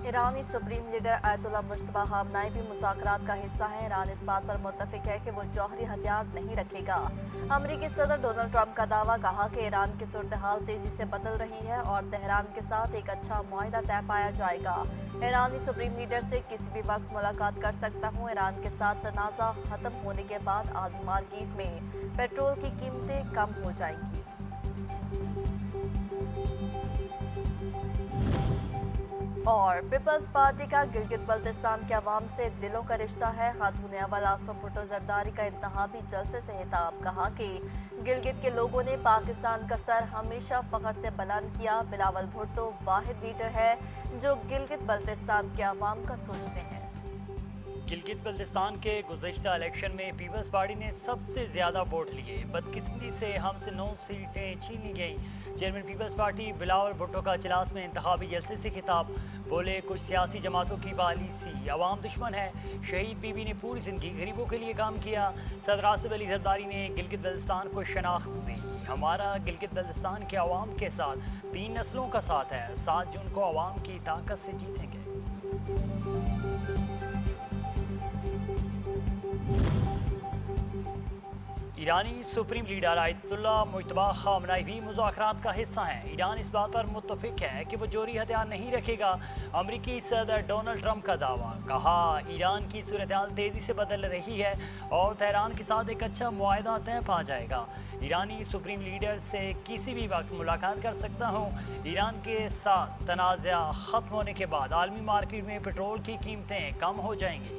ईरानी supreme leader Ayatollah Mujtaba Khamenei भी मुज़ाकरात का हिस्सा है। ईरान इस बात पर मुत्तफिक है कि वो जौहरी हथियार नहीं रखेगा। अमरीकी सदर डोनाल्ड ट्रंप का दावा, कहा कि ईरान की सूरत हाल तेजी से बदल रही है और तेहरान के साथ एक अच्छा मुआहिदा तय पाया जाएगा। ईरानी सुप्रीम लीडर से किसी भी वक्त मुलाकात कर सकता हूँ। ईरान के साथ तनाज़ा खत्म होने के बाद आलमी मार्केट में पेट्रोल की कीमतें कम हो जाएंगी। और पीपल्स पार्टी का गिलगित बल्तिस्तान के अवाम से दिलों का रिश्ता है। खातून अव्वल आसम भुट्टो जरदारी का इंतहाबी जलसे से खिताब, कहा कि गिलगित के लोगों ने पाकिस्तान का सर हमेशा फख्र से बुलंद किया। बिलावल भुट्टो वाहिद लीडर है जो गिलगित बल्तिस्तान के अवाम का सोचते हैं। गिलगित बल्तिस्तान के गुज़िश्ता इलेक्शन में पीपल्स पार्टी ने सबसे ज़्यादा वोट लिए। बदकिस्मती से हमसे 9 सीटें छीनी गईं। Chairman people's party Bilawal Bhutto का इजलास में इंतखाबी जलसे से खिताब, बोले कुछ सियासी जमातों की पॉलिसी अवाम दुश्मन है। शहीद बीबी ने पूरी ज़िंदगी गरीबों के लिए काम किया। सदर आसिफ अली जरदारी ने गिलगित बल्तिस्तान को शनाख्त दी। हमारा गिलगित बल्तिस्तान के अवाम के साथ 3 नस्लों का साथ है। 7 जून को अवाम की ताकत से जीतेंगे। ईरानी supreme leader Ayatollah Mujtaba Khamenei भी मुज़ाकरात का हिस्सा हैं। ईरान इस बात पर मुत्तफिक है कि वो जौहरी हथियार नहीं रखेगा। अमरीकी सदर डोनाल्ड ट्रंप का दावा, कहा ईरान की सूरत-ए-हाल तेज़ी से बदल रही है और तेहरान के साथ एक अच्छा मुआहिदा तय पा जाएगा। ईरानी सुप्रीम लीडर से किसी भी वक्त मुलाकात कर सकता हूँ। ईरान के साथ तनाज़ा ख़त्म होने के बाद आलमी मार्केट में पेट्रोल की कीमतें कम हो जाएंगी।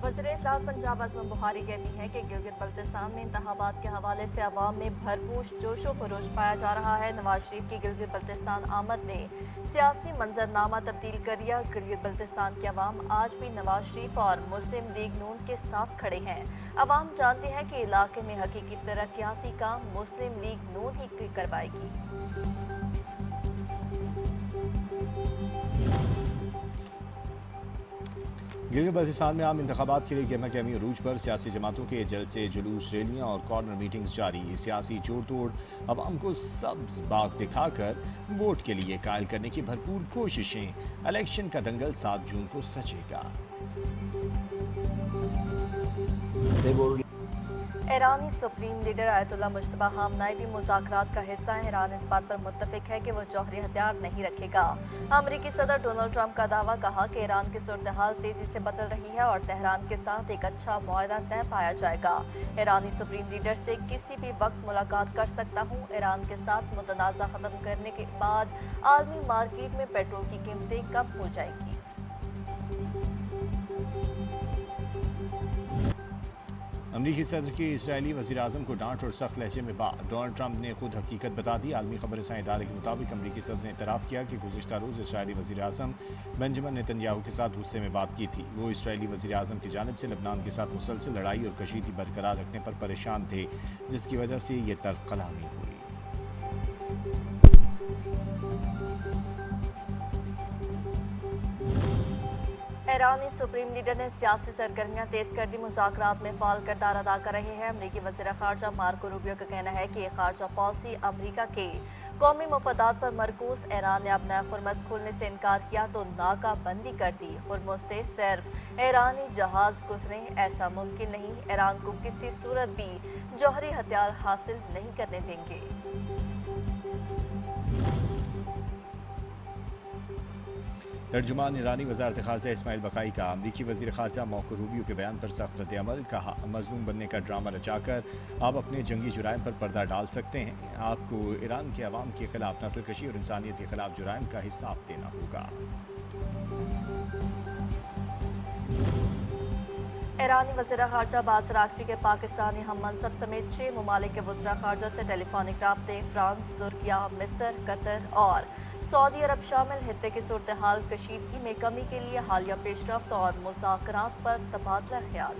वज़ीर इत्तलाआत पंजाब आज़म बुखारी कहती हैं कि गिलगित बल्तिस्तान में इंतखाबात के हवाले से अवाम में भरपूर जोशो खरोश पाया जा रहा है। नवाज शरीफ की गिलगित बल्तिस्तान आमद ने सियासी मंजरनामा तब्दील कर दिया। गिलगित बल्तिस्तान के अवाम आज भी नवाज शरीफ और मुस्लिम लीग नून के साथ खड़े हैं। अवाम जानते हैं कि इलाके में हकीकी तरक्याती काम मुस्लिम लीग नून ही करवाएगी। गिलगित बल्तिस्तान में आम इंतखाबात के लिए गहमा गहमी अरूज पर सियासी जमातों के जलसे, जुलूस, रैलियाँ और कॉर्नर मीटिंग्स जारी। सियासी जोड़ तोड़ अवाम को सब्ज बाग दिखाकर वोट के लिए कायल करने की भरपूर कोशिशें। इलेक्शन का दंगल 7 जून को सचेगा। ईरानी supreme leader Ayatollah Mujtaba Khamenei भी मुज़ाकरात का हिस्सा है। ईरान इस बात पर मुत्तफिक है कि वो जौहरी हथियार नहीं रखेगा। अमरीकी सदर डोनाल्ड ट्रंप का दावा, कहा कि ईरान की सूरत हाल तेजी से बदल रही है और तेहरान के साथ एक अच्छा मुआहिदा तय पाया जाएगा। ईरानी सुप्रीम लीडर से किसी भी वक्त मुलाकात कर सकता हूँ। ईरान के साथ मुतनाज़ा ख़त्म करने के बाद आलमी मार्केट में पेट्रोल की कीमतें कम हो जाएंगी। अमरीकी सदर की इसराइली वज़ीर आज़म को डांट और सख्त लहजे में बात। डोनाल्ड ट्रंप ने खुद हकीकत बता दी। आलमी खबर रसां इदारे के मुताबिक अमरीकी सदर ने इतराफ़ किया कि गुज़िश्ता रोज़ इसराइली वज़ीर आज़म बेंजामिन नेतन्याहू के साथ गुस्से में बात की थी। वो इसराइली वज़ीर आज़म की जानिब से लबनान के साथ मुसलसल लड़ाई और कशीदगी बरकरार रखने पर परेशान थे, जिसकी वजह से ये तर्क कलामी हुई। ईरानी सुप्रीम लीडर ने सियासी सरगर्मियां तेज कर दी। मुज़ाकरात में फ़ाल किरदार अदा कर रहे हैं। अमरीकी वज़ीर ख़ारजा मार्को रूबियो का कहना है कि ख़ारजा पॉलिसी अमरीका के कौमी मफादात पर मरकूज़। ईरान ने अपना खुरमस खोलने से इनकार किया तो नाकाबंदी कर दी। खुरमुस से सिर्फ ईरानी जहाज़ गुजरे, ऐसा मुमकिन नहीं। ईरान को किसी सूरत भी जौहरी हथियार हासिल नहीं करने देंगे। तर्जुमान ईरानी वज़ारत ख़ारजा इस्माइल बकाई का अमरीकी वज़ीर ख़ारजा मार्को रूबियो के बयान पर सख्त रद्द-ए-अमल। कहा, मज़लूम बनने का ड्रामा रचाकर आप अपने जंगी जुराइम पर पर्दा डाल सकते हैं। आपको ईरान के अवाम के खिलाफ नस्लकशी और इंसानियत के खिलाफ जुराइम का हिसाब देना होगा। ईरानी वज़ीर ख़ारजा अब्बास अराग़ची के पाकिस्तानी हम मनसब समेत 6 ममालिक के वज़ीर ख़ारजा से टेलीफोनिक राब्ते। फ्रांस, तुर्किया, मिस्र, कतर और सऊदी अरब शामिल हित्ते की सूरत हाल कशीदगी में कमी के लिए हालिया पेशरफ्त और मुज़ाकरात पर तबादला ख्याल।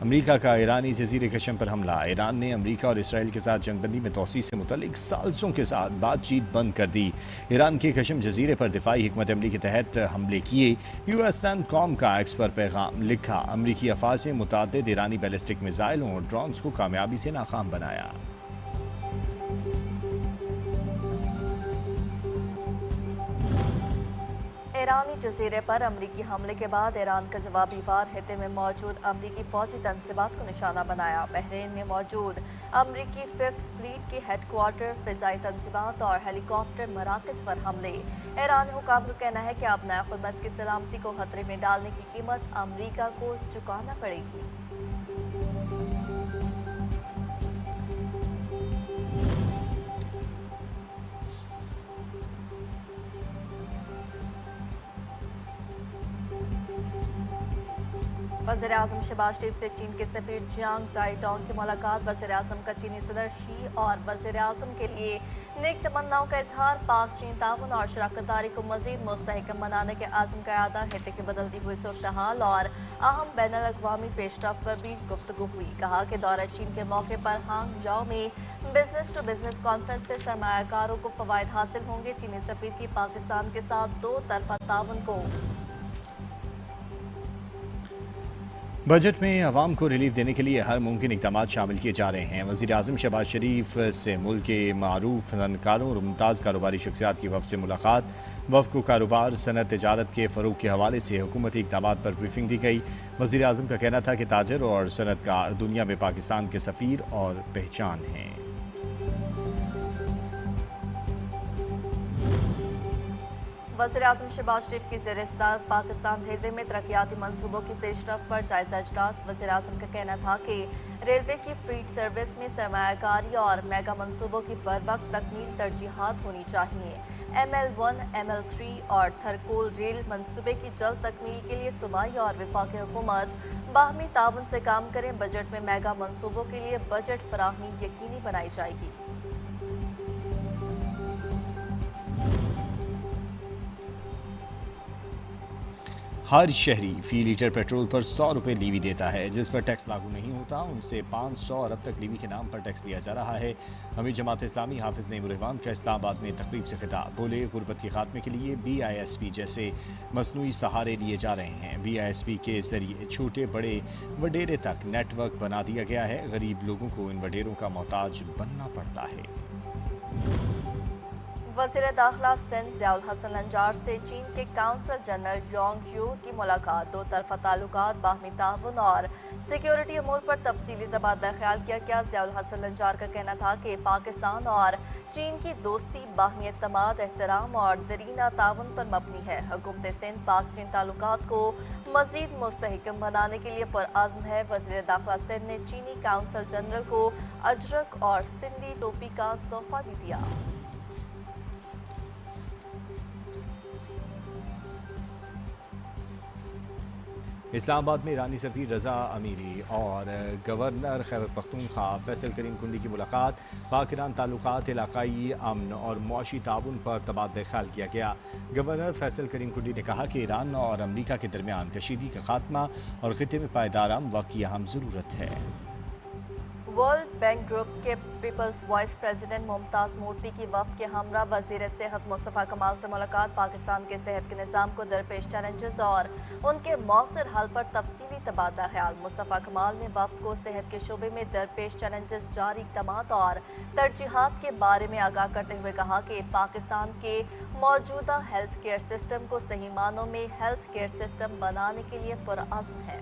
امریکہ کا ایرانی جزیرے کشم پر حملہ، ایران نے امریکہ اور اسرائیل کے ساتھ جنگ بندی میں توسیع سے متعلق سازشوں کے ساتھ بات چیت بند کر دی، ایران کے کشم جزیرے پر دفاعی حکمت عملی کے تحت حملے کیے، US-CENTCOM کا ایکس پر پیغام لکھا، امریکی افواج نے متعدد ایرانی بیلسٹک میزائلوں اور ڈرونز کو کامیابی سے ناکام بنایا۔ ایرانی جزیرے پر امریکی حملے کے بعد ایران کا جوابی وار خطے میں موجود امریکی فوجی تنصیبات کو نشانہ بنایا، بحرین میں موجود امریکی 5th فلیٹ کی ہیڈ کوارٹر، فضائی تنصیبات اور ہیلی کاپٹر مراکز پر حملے۔ ایرانی حکام کا کہنا ہے کہ اب نیا خرمز کی سلامتی کو خطرے میں ڈالنے کی قیمت امریکہ کو چکانا پڑے گی۔ وزیراعظم شہباز شریف سے چین کے سفیر جیانگ زائی ٹانگ کی ملاقات، وزیراعظم کا چینی صدر شی اور وزیراعظم کے لیے نیک تمناؤں کا اظہار، پاک چین تعاون اور شراکت داری کو مزید مستحکم بنانے کے عزم کا اعادہ، خطے کی بدلتی ہوئی صورتحال اور اہم بین الاقوامی پیش رفت پر بھی گفتگو ہوئی، کہا کہ دورہ چین کے موقع پر ہانگ جاؤ میں بزنس ٹو بزنس کانفرنس سے سرمایہ کاروں کو فوائد حاصل ہوں گے، چینی سفیر کی پاکستان کے ساتھ دو طرفہ تعاون کو بجٹ میں عوام کو ریلیف دینے کے لیے ہر ممکن اقدامات شامل کیے جا رہے ہیں، وزیراعظم شہباز شریف سے ملک کے معروف فنکاروں اور ممتاز کاروباری شخصیات کی وفد سے ملاقات، وفد کو کاروبار، صنعت، تجارت کے فروغ کے حوالے سے حکومتی اقدامات پر بریفنگ دی گئی، وزیراعظم کا کہنا تھا کہ تاجر اور صنعت کار دنیا میں پاکستان کے سفیر اور پہچان ہیں۔ وزیراعظم شہباز شریف کی زیر صدارت پاکستان ریلوے میں ترقیاتی منصوبوں کی پیش رفت پر جائزہ اجلاس، وزیراعظم کا کہنا تھا کہ ریلوے کی فریٹ سروس میں سرمایہ کاری اور میگا منصوبوں کی بروقت تکمیل ترجیحات ہونی چاہیے، ML1، ML3 اور تھرکول ریل منصوبے کی جلد تکمیل کے لیے صوبائی اور وفاقی حکومت باہمی تعاون سے کام کریں، بجٹ میں میگا منصوبوں کے لیے بجٹ فراہمی یقینی بنائی جائے گی۔ ہر شہری فی لیٹر پیٹرول پر 100 روپے لیوی دیتا ہے، جس پر ٹیکس لاگو نہیں ہوتا ان سے 500 اور اب تک لیوی کے نام پر ٹیکس لیا جا رہا ہے۔ امیر جماعت اسلامی حافظ نعیم الرحمان کا اسلام آباد میں تقریب سے خطاب، بولے غربت کے خاتمے کے لیے BISP جیسے مصنوعی سہارے لیے جا رہے ہیں، BISP کے ذریعے چھوٹے بڑے وڈیرے تک نیٹ ورک بنا دیا گیا ہے، غریب لوگوں کو ان وڈیروں کا محتاج بننا پڑتا ہے۔ وزیر داخلہ سندھ ضیاء الحسن لنجار سے چین کے کونسل جنرل یونگ یو کی ملاقات، دو طرفہ تعلقات، باہمی تعاون اور سیکیورٹی امور پر تفصیلی تبادلہ خیال کیا گیا۔ ضیاء الحسن لنجار کا کہنا تھا کہ پاکستان اور چین کی دوستی باہمی اعتماد، احترام اور دیرینہ تعاون پر مبنی ہے، حکومت سندھ پاک چین تعلقات کو مزید مستحکم بنانے کے لیے پرعزم ہے۔ وزیر داخلہ سندھ نے چینی کونسل جنرل کو اجرک اور سندھی ٹوپی کا تحفہ بھی دیا۔ اسلام آباد میں ایرانی سفیر رضا امیری اور گورنر خیبر پختونخوا فیصل کریم کنڈی کی ملاقات، پاک ایران تعلقات، علاقائی امن اور معاشی تعاون پر تبادلہ خیال کیا گیا۔ گورنر فیصل کریم کنڈی نے کہا کہ ایران اور امریکہ کے درمیان کشیدگی کا خاتمہ اور خطے میں پائیدار امن واقعی اہم ضرورت ہے۔ ورلڈ بینک گروپ کے پیپلز وائس پریزیڈنٹ ممتاز مورتی کی وفد کے ہمراہ وزیر صحت مصطفیٰ کمال سے ملاقات، پاکستان کے صحت کے نظام کو درپیش چیلنجز اور ان کے مؤثر حل پر تفصیلی تبادلہ خیال۔ مصطفیٰ کمال نے وفد کو صحت کے شعبے میں درپیش چیلنجز، جاری اقدامات اور ترجیحات کے بارے میں آگاہ کرتے ہوئے کہا کہ پاکستان کے موجودہ ہیلتھ کیئر سسٹم کو صحیح معنوں میں ہیلتھ کیئر سسٹم بنانے کے لیے پرعزم ہے۔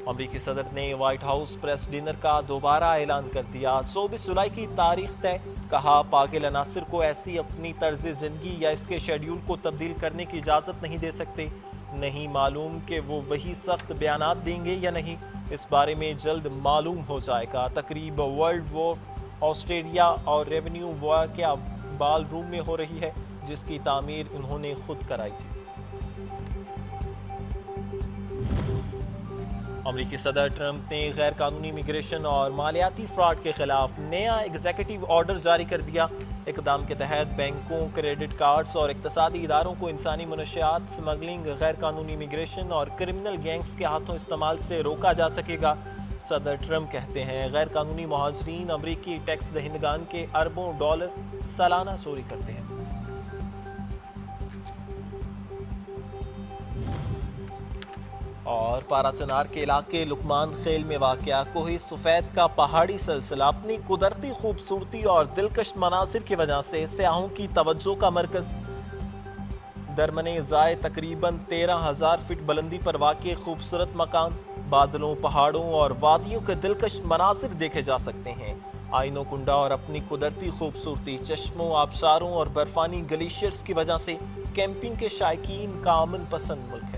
امریکی صدر نے وائٹ ہاؤس پریس ڈنر کا دوبارہ اعلان کر دیا، 24 جولائی کی تاریخ طے، کہا پاگل عناصر کو ایسی اپنی طرز زندگی یا اس کے شیڈیول کو تبدیل کرنے کی اجازت نہیں دے سکتے، نہیں معلوم کہ وہ وہی سخت بیانات دیں گے یا نہیں، اس بارے میں جلد معلوم ہو جائے گا۔ تقریب ورلڈ ووف آسٹریلیا اور ریونیو واقعہ بال روم میں ہو رہی ہے، جس کی تعمیر انہوں نے خود کرائی تھی۔ امریکی صدر ٹرمپ نے غیر قانونی امیگریشن اور مالیاتی فراڈ کے خلاف نیا ایگزیکٹو آرڈر جاری کر دیا۔ इकदाम के तहत बैंकों, क्रेडिट कार्ड्स और इक्तसादी इदारों को इंसानी मनशियात, स्मगलिंग, गैर कानूनी इमिग्रेशन और क्रिमिनल गैंग्स के हाथों इस्तेमाल से रोका जा सकेगा। सदर ट्रम्प कहते हैं गैर कानूनी मुहाजिरीन अमरीकी टैक्स दहिंदगान के अरबों डॉलर सालाना चोरी करते हैं। और पाराचनार के इलाके लुकमान खेल में वाक़या कोही सफ़ेद का पहाड़ी सिलसिला अपनी कुदरती खूबसूरती और दिलकश मनासिर की वजह से सयाहों की तवज्जो का मरकज़। दरमने ज़ाय तकरीबन 13,000 फीट बुलंदी पर वाक़ खूबसूरत मकान, बादलों, पहाड़ों और वादियों के दिलकश मनासिर देखे जा सकते हैं। आइनो कुंडा और अपनी कुदरती खूबसूरती, चश्मों, आबशारों और बर्फानी ग्लेशियर्स की वजह से कैंपिंग के शायकीन का अमन पसंद मुल्क है।